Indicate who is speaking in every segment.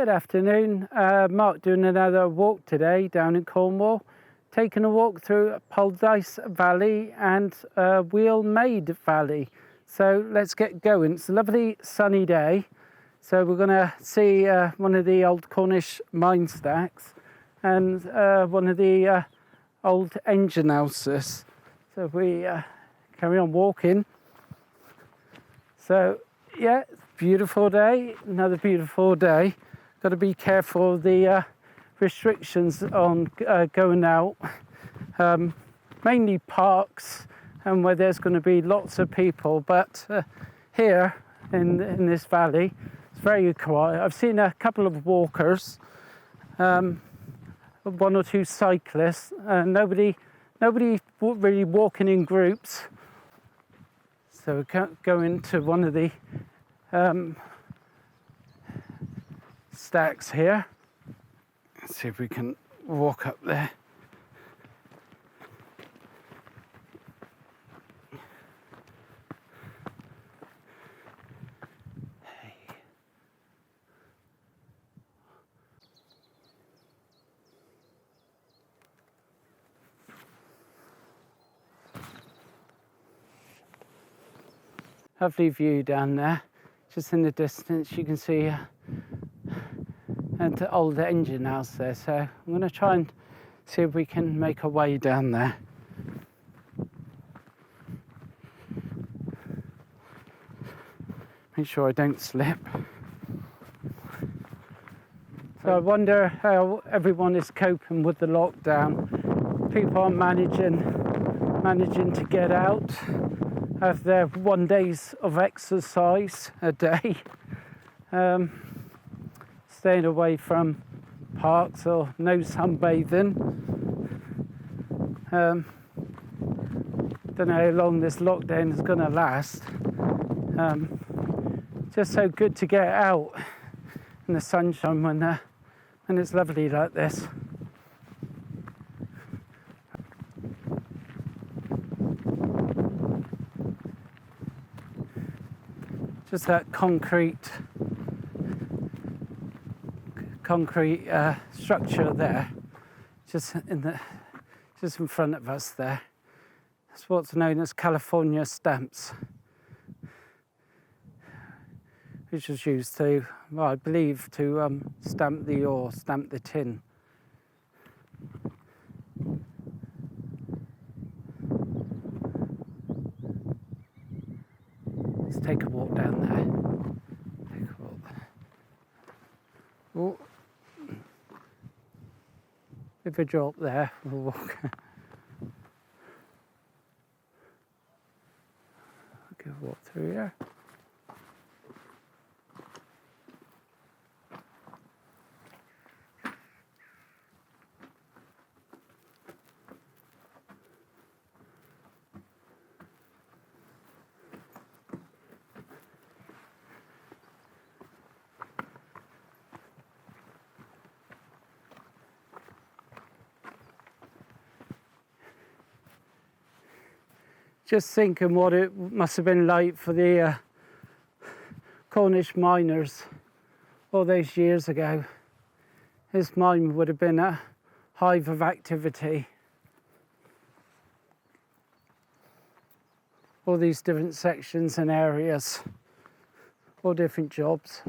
Speaker 1: Good afternoon. Mark doing another walk today down in Cornwall, taking a walk through Poldice Valley and Wheelmaid Valley. So let's get going. It's a lovely sunny day. So we're going to see one of the old Cornish mine stacks and one of the old engine houses. So we carry on walking. So yeah, beautiful day, another beautiful day. Got to be careful of the restrictions on going out, mainly parks and where there's going to be lots of people, but here in this valley it's very quiet. I've seen a couple of walkers, one or two cyclists, nobody really walking in groups. So we can't go into one of the stacks here. Let's see if we can walk up there. Lovely view down there. Just in the distance you can see an old engine house there, so I'm going to try and see if we can make a way down there. Make sure I don't slip. So I wonder how everyone is coping with the lockdown. People are managing to get out, have their 1 day of exercise a day, staying away from parks or no sunbathing. Don't know how long this lockdown is going to last. Just so good to get out in the sunshine when it's lovely like this. Just that concrete structure there, just in front of us there. That's what's known as California stamps, which was used to, well, I believe, to stamp the ore, stamp the tin. Let's take a walk down there. Take a walk there. Oh. If we drop there, we'll walk. Okay, walk through here. Just thinking what it must have been like for the Cornish miners all those years ago. This mine would have been a hive of activity. All these different sections and areas, all different jobs.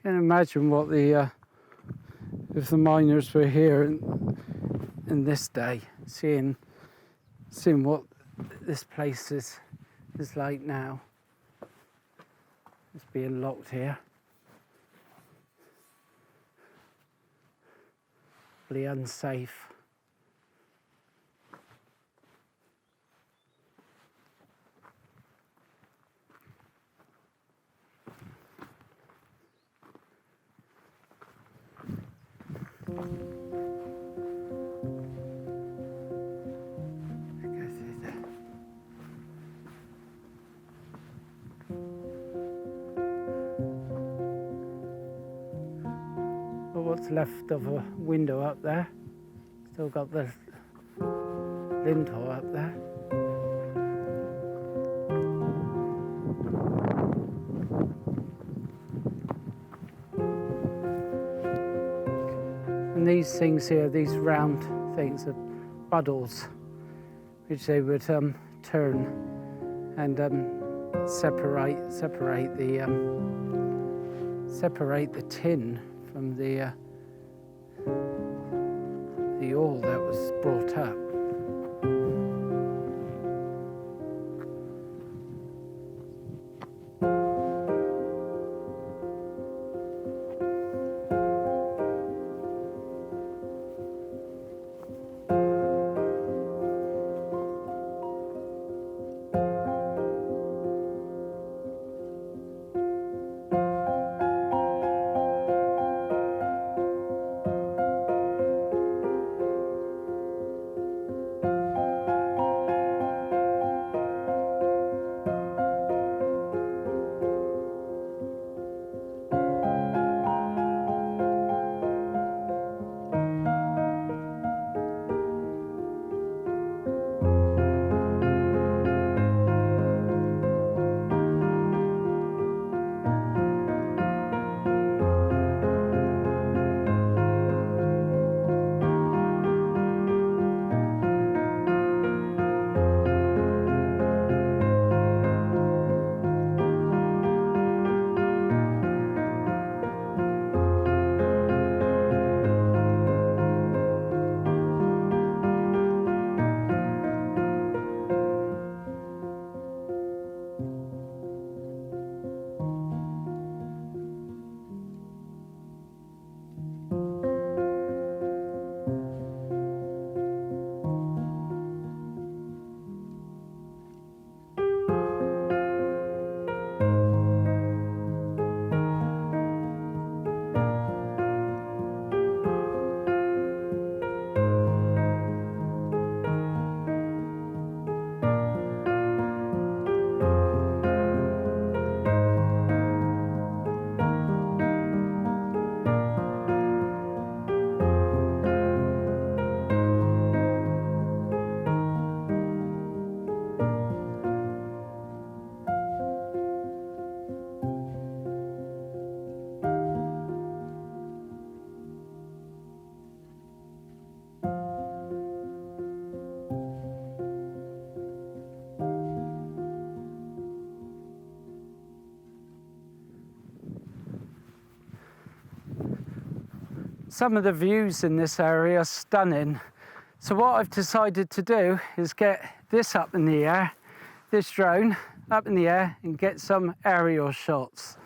Speaker 1: I can imagine what if the miners were here in this day, seeing what this place is like now. It's being locked here. Probably unsafe. What's left of a window up there. Still got the Lindor up there. And these things here, these round things are puddles, which they would turn and separate the tin from the oil that was brought up. Some of the views in this area are stunning. So what I've decided to do is get this up in the air, this drone up in the air, and get some aerial shots.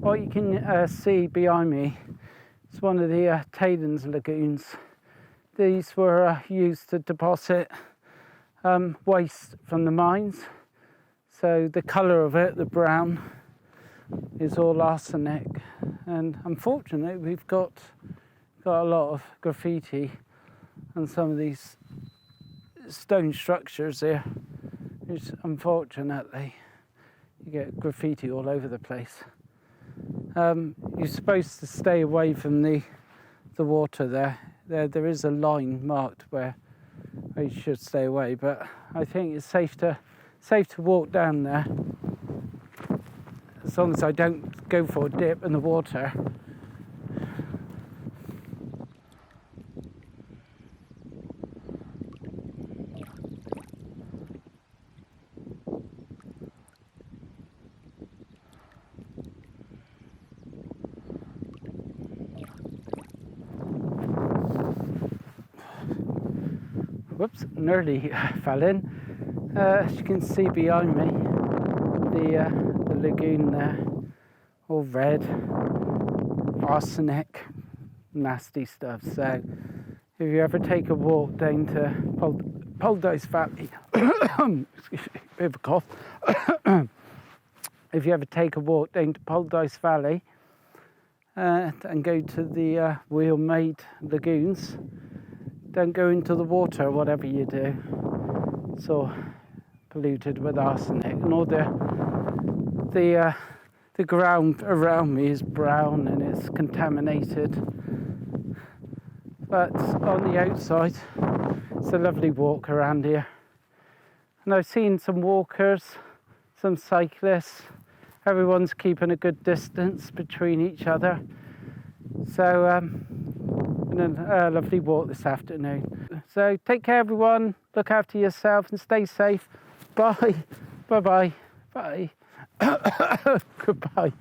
Speaker 1: what you can see behind me is one of the tailings lagoons. These were used to deposit waste from the mines. So the colour of it, the brown, is all arsenic. And unfortunately, we've got a lot of graffiti on some of these stone structures here, which unfortunately you get graffiti all over the place. You're supposed to stay away from the water there. There is a line marked where you should stay away, but I think it's safe to walk down there as long as I don't go for a dip in the water. Whoops, nearly fell in. As you can see behind me, the lagoon there, all red, arsenic, nasty stuff. So if you ever take a walk down to Poldice Valley, excuse me, bit of a cough. If you ever take a walk down to Poldice Valley and go to the wheel-made lagoons, don't go into the water, whatever you do. It's all polluted with arsenic, and all the ground around me is brown and it's contaminated. But on the outside, it's a lovely walk around here. And I've seen some walkers, some cyclists. Everyone's keeping a good distance between each other. So, and a lovely walk this afternoon. So take care, everyone. Look after yourself and stay safe. Bye. Bye-bye. Bye. Goodbye.